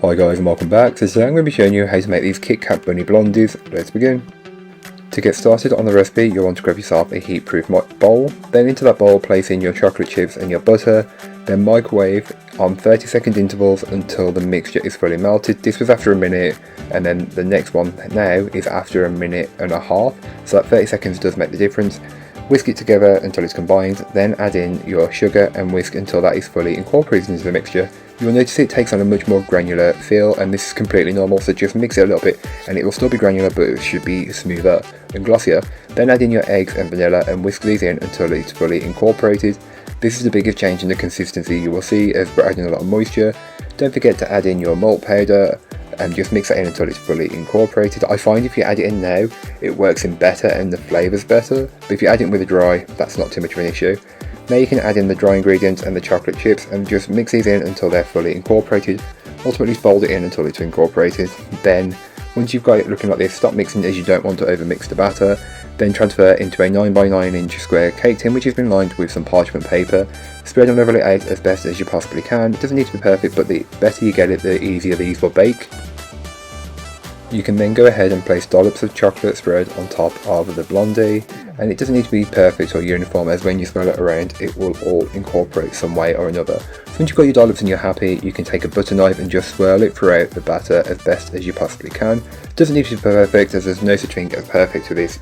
Hi guys and welcome back. So today I'm going to be showing you how to make these Kitkat bunny blondies. Let's begin. To get started on the recipe, you'll want to grab yourself a heat-proof bowl. Then into that bowl place in your chocolate chips and your butter. Then microwave on 30-second intervals until the mixture is fully melted. This was after a minute, and then the next one now is after a minute and a half. So that 30 seconds does make the difference. Whisk it together until it's combined, then add in your sugar and whisk until that is fully incorporated into the mixture. You will notice it takes on a much more granular feel, and this is completely normal, so just mix it a little bit and it will still be granular, but it should be smoother and glossier. Then add in your eggs and vanilla and whisk these in until it's fully incorporated. This is the biggest change in the consistency you will see, as we're adding a lot of moisture. Don't forget to add in your malt powder and just mix that in until it's fully incorporated. I find if you add it in now, it works in better and the flavour's better, but if you add it with a dry, that's not too much of an issue. Now you can add in the dry ingredients and the chocolate chips and just mix these in until they're fully incorporated. Ultimately fold it in until it's incorporated. Then, once you've got it looking like this, stop mixing as you don't want to overmix the batter. Then transfer into a 9x9 inch square cake tin which has been lined with some parchment paper. Spread and level it out as best as you possibly can. It doesn't need to be perfect, but the better you get it, the easier these will bake. You can then go ahead and place dollops of chocolate spread on top of the blondie, and it doesn't need to be perfect or uniform, as when you swirl it around it will all incorporate some way or another. So once you've got your dollops and you're happy, you can take a butter knife and just swirl it throughout the batter as best as you possibly can. It doesn't need to be perfect, as there's no such thing as perfect with this.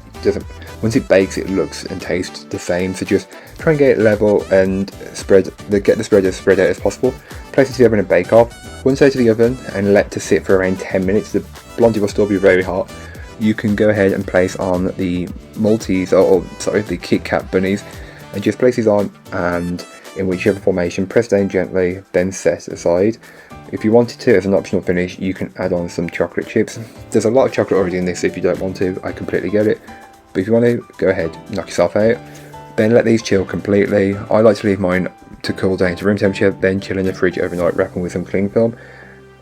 Once it bakes, it looks and tastes the same, so just try and get it level and get the spread as spread out as possible. Place it to the oven and bake off. Once out of the oven and let to sit for around 10 minutes, the blondie will still be very hot. You can go ahead and place on the the Kitkat bunnies, and just place these on, and in whichever formation, press down gently, then set aside. If you wanted to, as an optional finish, you can add on some chocolate chips. There's a lot of chocolate already in this, so if you don't want to, I completely get it. But if you want to, go ahead, knock yourself out. Then let these chill completely. I like to leave mine to cool down to room temperature, then chill in the fridge overnight, wrapping with some cling film.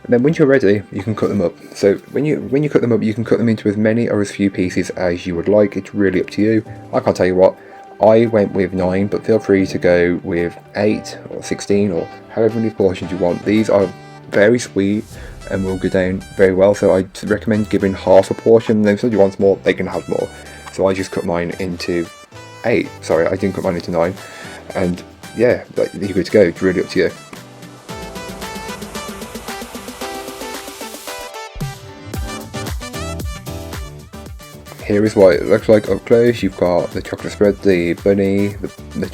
And then once you're ready, you can cut them up. So when you cut them up, you can cut them into as many or as few pieces as you would like. It's really up to you. I can't tell you what. I went with 9, but feel free to go with 8 or 16 or however many portions you want. These are very sweet and will go down very well, so I recommend giving half a portion. Then if somebody wants more, they can have more. So I just cut mine into 8. Sorry, I didn't cut mine into 9. And yeah, you're good to go. It's really up to you. Here is what it looks like up close. You've got the chocolate spread, the bunny, the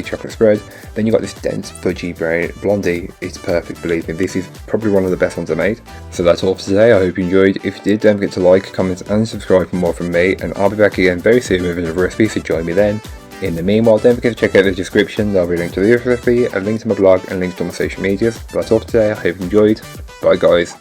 chocolate spread. Then you've got this dense, fudgy brown blondie. It's perfect, believe me. This is probably one of the best ones I made. So that's all for today. I hope you enjoyed. If you did, don't forget to like, comment and subscribe for more from me. And I'll be back again very soon with another recipe, so join me then. In the meanwhile, don't forget to check out the description. There'll be a link to the recipe, a link to my blog, and links to my social medias. But that's all for today. I hope you enjoyed. Bye guys.